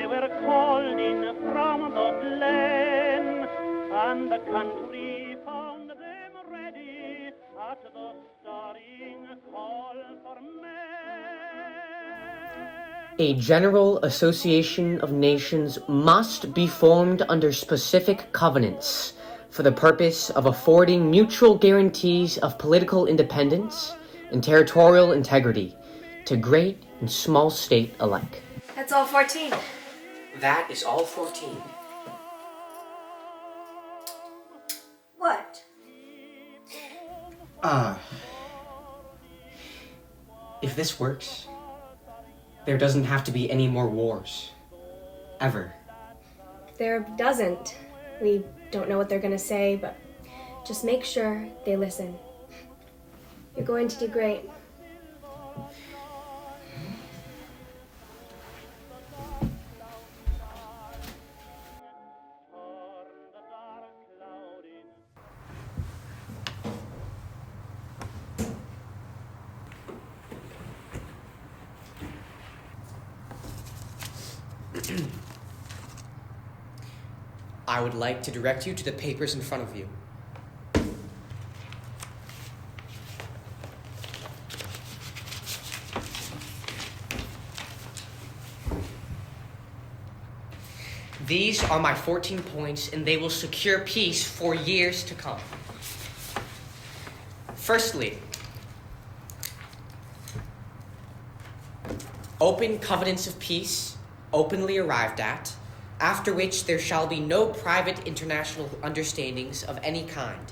They were called in from the glen, and the country found them ready at the stirring call for men. A general association of nations must be formed under specific covenants for the purpose of affording mutual guarantees of political independence and territorial integrity to great and small state alike. That's all 14. That is all 14. What? If this works, there doesn't have to be any more wars. Ever. There doesn't. We don't know what they're gonna say, but just make sure they listen. You're going to do great. I would like to direct you to the papers in front of you. These are my 14 points, and they will secure peace for years to come. Firstly, open covenants of peace, openly arrived at, after which there shall be no private international understandings of any kind,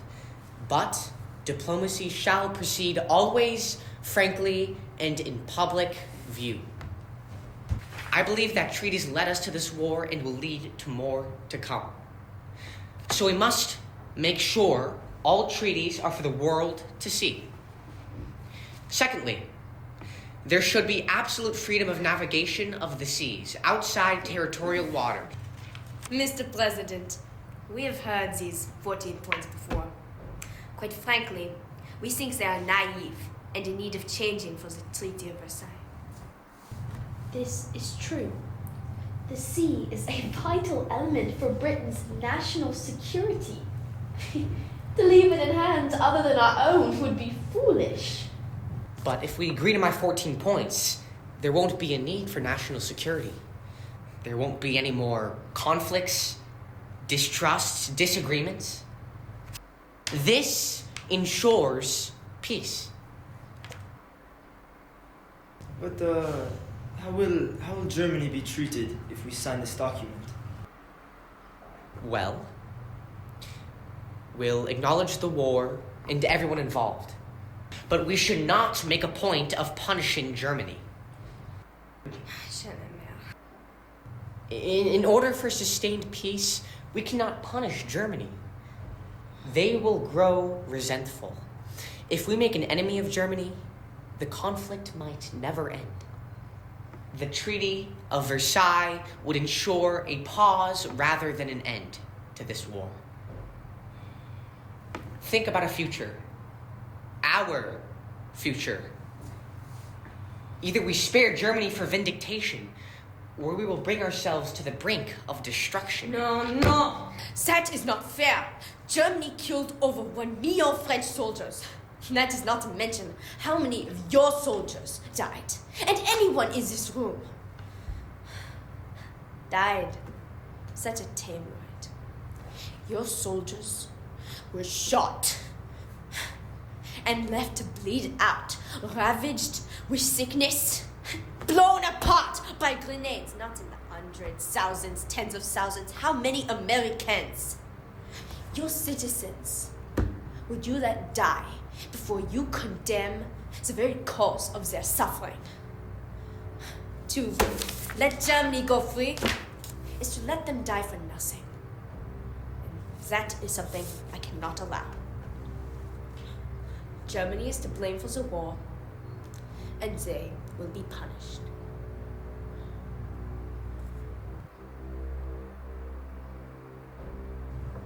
but diplomacy shall proceed always frankly and in public view. I believe that treaties led us to this war and will lead to more to come. So we must make sure all treaties are for the world to see. Secondly, there should be absolute freedom of navigation of the seas, outside territorial water. Mr. President, we have heard these 14 points before. Quite frankly, we think they are naive and in need of changing for the Treaty of Versailles. This is true. The sea is a vital element for Britain's national security. To leave it in hands other than our own would be foolish. But if we agree to my 14 points, there won't be a need for national security. There won't be any more conflicts, distrusts, disagreements. This ensures peace. But how will Germany be treated if we sign this document? Well, we'll acknowledge the war and everyone involved. But we should not make a point of punishing Germany. In order for sustained peace, we cannot punish Germany. They will grow resentful. If we make an enemy of Germany, the conflict might never end. The Treaty of Versailles would ensure a pause rather than an end to this war. Think about a future. Our future. Either we spare Germany for vindication, or we will bring ourselves to the brink of destruction. No. That is not fair. Germany killed over 1 million French soldiers. That is not to mention how many of your soldiers died. And anyone in this room died. Such a tame word. Your soldiers were shot and left to bleed out, ravaged with sickness, blown apart by grenades, not in the hundreds, thousands, tens of thousands. How many Americans? Your citizens, would you let die before you condemn the very cause of their suffering? To let Germany go free is to let them die for nothing. And that is something I cannot allow. Germany is to blame for the war, and they will be punished.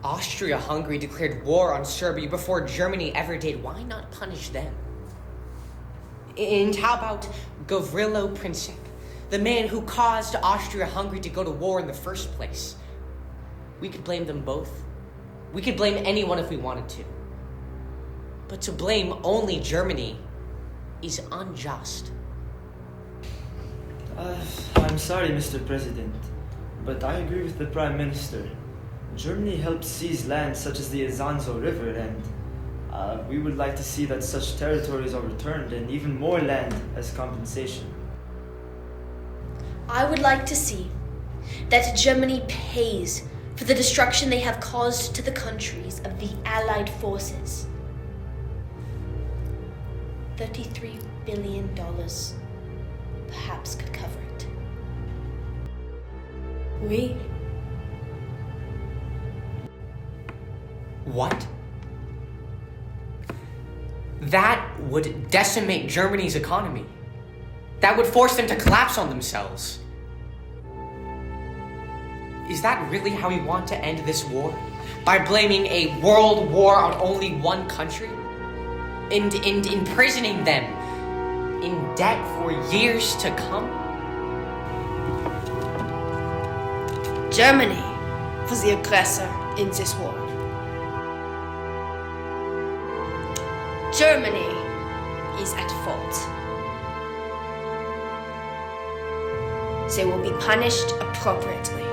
Austria-Hungary declared war on Serbia before Germany ever did. Why not punish them? And how about Gavrilo Princip, the man who caused Austria-Hungary to go to war in the first place. We could blame them both. We could blame anyone if we wanted to. But to blame only Germany is unjust. I'm sorry, Mr. President, but I agree with the Prime Minister. Germany helped seize land such as the Isonzo River, and we would like to see that such territories are returned and even more land as compensation. I would like to see that Germany pays for the destruction they have caused to the countries of the Allied forces. $33 billion perhaps could cover it. Oui. What? That would decimate Germany's economy. That would force them to collapse on themselves. Is that really how we want to end this war? By blaming a world war on only one country? And imprisoning them in debt for years to come? Germany was the aggressor in this war. Germany is at fault. They will be punished appropriately.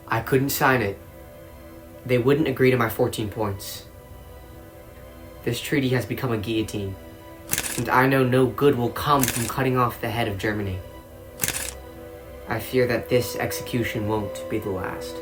I couldn't sign it. They wouldn't agree to my 14 points. This treaty has become a guillotine, and I know no good will come from cutting off the head of Germany. I fear that this execution won't be the last.